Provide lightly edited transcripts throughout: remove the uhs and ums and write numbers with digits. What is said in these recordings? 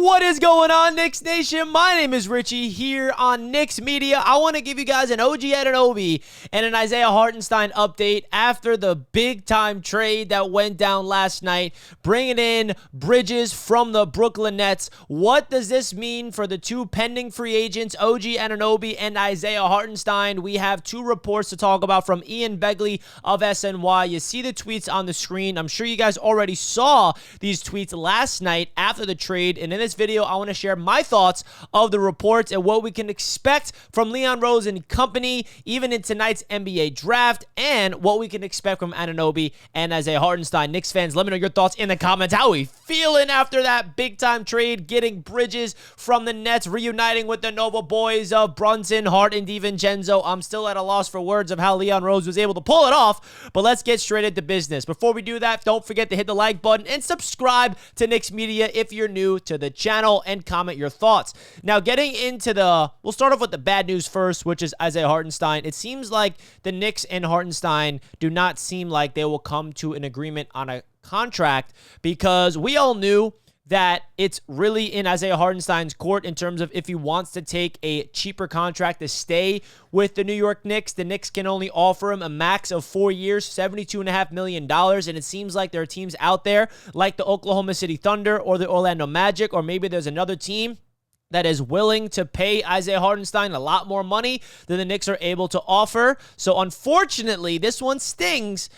What is going on, Knicks Nation? My name is Richie here on Knicks Media. I want to give you guys an OG Anunoby and an Isaiah Hartenstein update after the big-time trade that went down last night, bringing in Bridges from the Brooklyn Nets. What does this mean for the two pending free agents, OG Anunoby and Isaiah Hartenstein? We have two reports to talk about from Ian Begley of SNY. You see the tweets on the screen. I'm sure you guys already saw these tweets last night after the trade, and in this video, I want to share my thoughts of the reports and what we can expect from Leon Rose and company, even in tonight's NBA draft, and what we can expect from Anunoby and Isaiah Hartenstein. Knicks fans, let me know your thoughts in the comments. How are we feeling after that big-time trade, getting Bridges from the Nets, reuniting with the Nova boys of Brunson, Hart, and DiVincenzo? I'm still at a loss for words of how Leon Rose was able to pull it off, but let's get straight into business. Before we do that, don't forget to hit the like button and subscribe to Knicks Media if you're new to the channel, and comment your thoughts. Now, getting into we'll start off with the bad news first, which is Isaiah Hartenstein. It seems like the Knicks and Hartenstein do not seem like they will come to an agreement on a contract, because we all knew that it's really in Isaiah Hartenstein's court in terms of if he wants to take a cheaper contract to stay with the New York Knicks. The Knicks can only offer him a max of 4 years, $72.5 million, and it seems like there are teams out there like the Oklahoma City Thunder or the Orlando Magic, or maybe there's another team that is willing to pay Isaiah Hartenstein a lot more money than the Knicks are able to offer. So unfortunately, this one stings.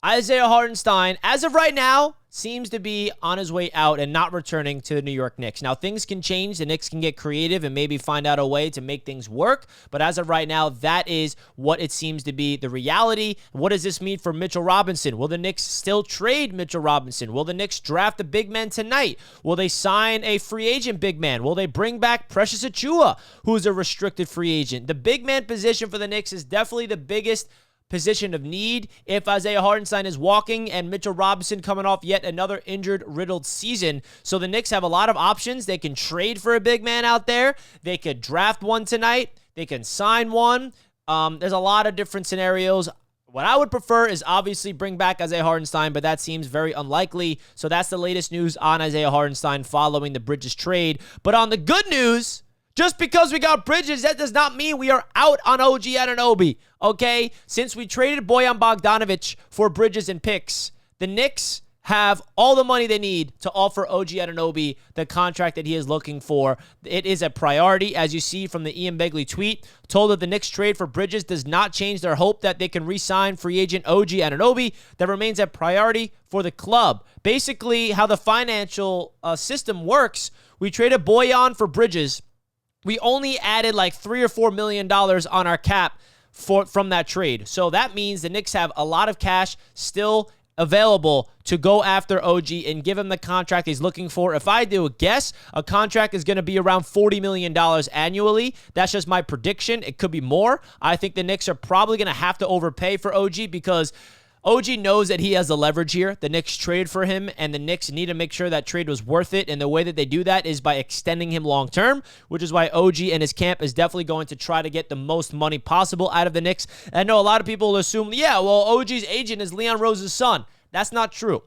Isaiah Hartenstein, as of right now, seems to be on his way out and not returning to the New York Knicks. Now, things can change. The Knicks can get creative and maybe find out a way to make things work. But as of right now, that is what it seems to be the reality. What does this mean for Mitchell Robinson? Will the Knicks still trade Mitchell Robinson? Will the Knicks draft a big man tonight? Will they sign a free agent big man? Will they bring back Precious Achiuwa, who's a restricted free agent? The big man position for the Knicks is definitely the biggest position of need if Isaiah Hartenstein is walking and Mitchell Robinson coming off yet another injured-riddled season. So the Knicks have a lot of options. They can trade for a big man out there. They could draft one tonight. They can sign one. There's a lot of different scenarios. What I would prefer is obviously bring back Isaiah Hartenstein, but that seems very unlikely. So that's the latest news on Isaiah Hartenstein following the Bridges trade. But on the good news, just because we got Bridges, that does not mean we are out on OG Anunoby, okay? Since we traded Bojan Bogdanovic for Bridges and picks, the Knicks have all the money they need to offer OG Anunoby the contract that he is looking for. It is a priority, as you see from the Ian Begley tweet, told that the Knicks trade for Bridges does not change their hope that they can re-sign free agent OG Anunoby. That remains a priority for the club. Basically, how the financial system works, we traded Bojan for Bridges. We only added like $3 or $4 million on our cap from that trade. So that means the Knicks have a lot of cash still available to go after OG and give him the contract he's looking for. If I do a guess, a contract is going to be around $40 million annually. That's just my prediction. It could be more. I think the Knicks are probably going to have to overpay for OG because OG knows that he has the leverage here. The Knicks trade for him, and the Knicks need to make sure that trade was worth it, and the way that they do that is by extending him long-term, which is why OG and his camp is definitely going to try to get the most money possible out of the Knicks. And I know a lot of people will assume, yeah, well, OG's agent is Leon Rose's son. That's not true.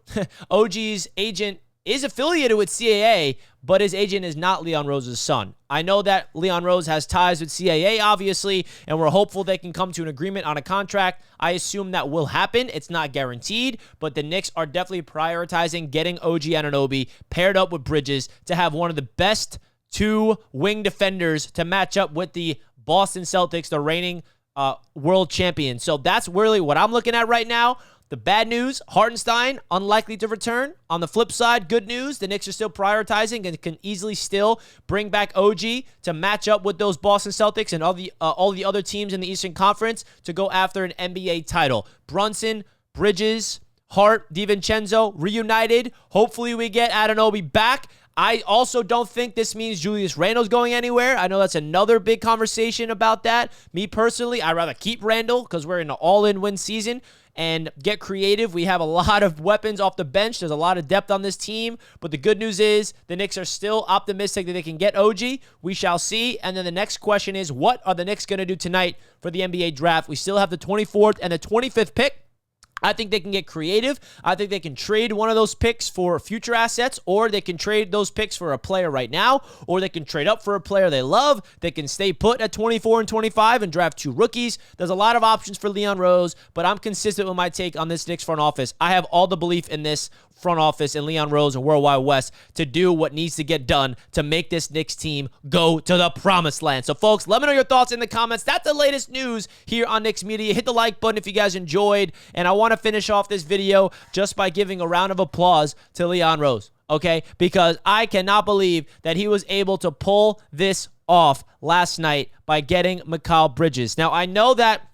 OG's agent is affiliated with CAA, but his agent is not Leon Rose's son. I know that Leon Rose has ties with CAA, obviously, and we're hopeful they can come to an agreement on a contract. I assume that will happen. It's not guaranteed, but the Knicks are definitely prioritizing getting OG Anunoby paired up with Bridges to have one of the best two wing defenders to match up with the Boston Celtics, the reigning world champions. So that's really what I'm looking at right now. The bad news, Hartenstein, unlikely to return. On the flip side, good news, the Knicks are still prioritizing and can easily still bring back OG to match up with those Boston Celtics and all the other teams in the Eastern Conference to go after an NBA title. Brunson, Bridges, Hart, DiVincenzo, reunited. Hopefully we get Anunoby back. I also don't think this means Julius Randle's going anywhere. I know that's another big conversation about that. Me personally, I'd rather keep Randle because we're in an all-in win season and get creative. We have a lot of weapons off the bench. There's a lot of depth on this team. But the good news is the Knicks are still optimistic that they can get OG. We shall see. And then the next question is, what are the Knicks going to do tonight for the NBA draft? We still have the 24th and the 25th pick. I think they can get creative. I think they can trade one of those picks for future assets, or they can trade those picks for a player right now, or they can trade up for a player they love. They can stay put at 24 and 25 and draft 2 rookies. There's a lot of options for Leon Rose, but I'm consistent with my take on this Knicks front office. I have all the belief in this front office and Leon Rose and Worldwide West to do what needs to get done to make this Knicks team go to the promised land. So, folks, let me know your thoughts in the comments. That's the latest news here on Knicks Media. Hit the like button if you guys enjoyed, and I want to finish off this video just by giving a round of applause to Leon Rose, okay? Because I cannot believe that he was able to pull this off last night by getting Mikal Bridges. Now, I know that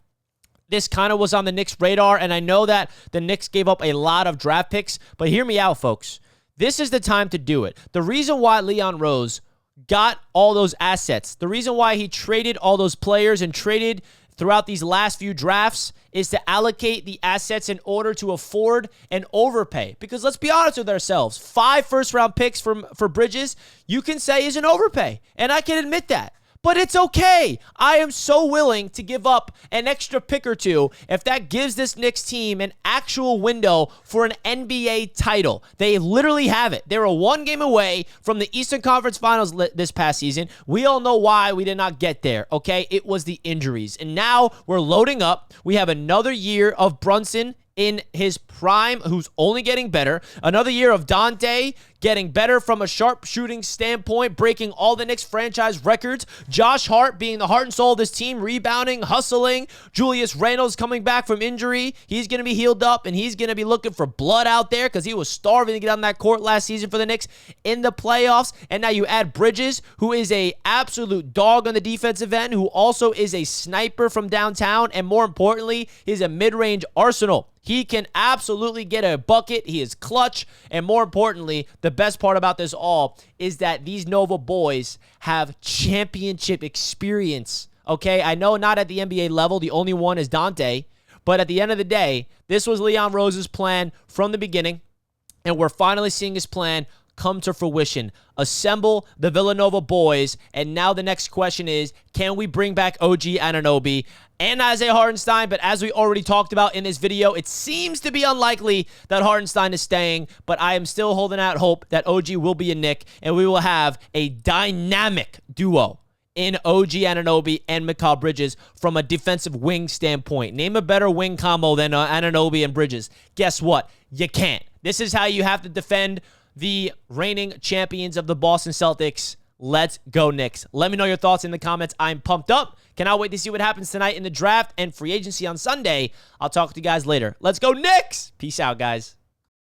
this kind of was on the Knicks' radar, and I know that the Knicks gave up a lot of draft picks, but hear me out, folks. This is the time to do it. The reason why Leon Rose got all those assets, the reason why he traded all those players and traded throughout these last few drafts is to allocate the assets in order to afford an overpay. Because let's be honest with ourselves, 5 first-round picks for Bridges, you can say is an overpay, and I can admit that. But it's okay. I am so willing to give up an extra pick or two if that gives this Knicks team an actual window for an NBA title. They literally have it. They were 1 game away from the Eastern Conference Finals this past season. We all know why we did not get there, okay? It was the injuries. And now we're loading up. We have another year of Brunson in his prime, who's only getting better. Another year of Dante getting better from a sharpshooting standpoint, breaking all the Knicks franchise records. Josh Hart being the heart and soul of this team, rebounding, hustling. Julius Randle's coming back from injury. He's going to be healed up, and he's going to be looking for blood out there because he was starving to get on that court last season for the Knicks in the playoffs. And now you add Bridges, who is a absolute dog on the defensive end, who also is a sniper from downtown, and more importantly, he's a mid-range arsenal. He can absolutely get a bucket. He is clutch. And more importantly, the best part about this all is that these Nova boys have championship experience. Okay, I know not at the NBA level. The only one is Dante. But at the end of the day, this was Leon Rose's plan from the beginning. And we're finally seeing his plan come to fruition. Assemble the Villanova boys. And now the next question is, can we bring back OG Anunoby and Isaiah Hartenstein? But as we already talked about in this video, it seems to be unlikely that Hartenstein is staying, but I am still holding out hope that OG will be a Knick, and we will have a dynamic duo in OG Anunoby and Mikal Bridges from a defensive wing standpoint. Name a better wing combo than Anunoby and Bridges. Guess what? You can't. This is how you have to defend the reigning champions of the Boston Celtics. Let's go, Knicks. Let me know your thoughts in the comments. I'm pumped up. Cannot wait to see what happens tonight in the draft and free agency on Sunday. I'll talk to you guys later. Let's go, Knicks! Peace out, guys.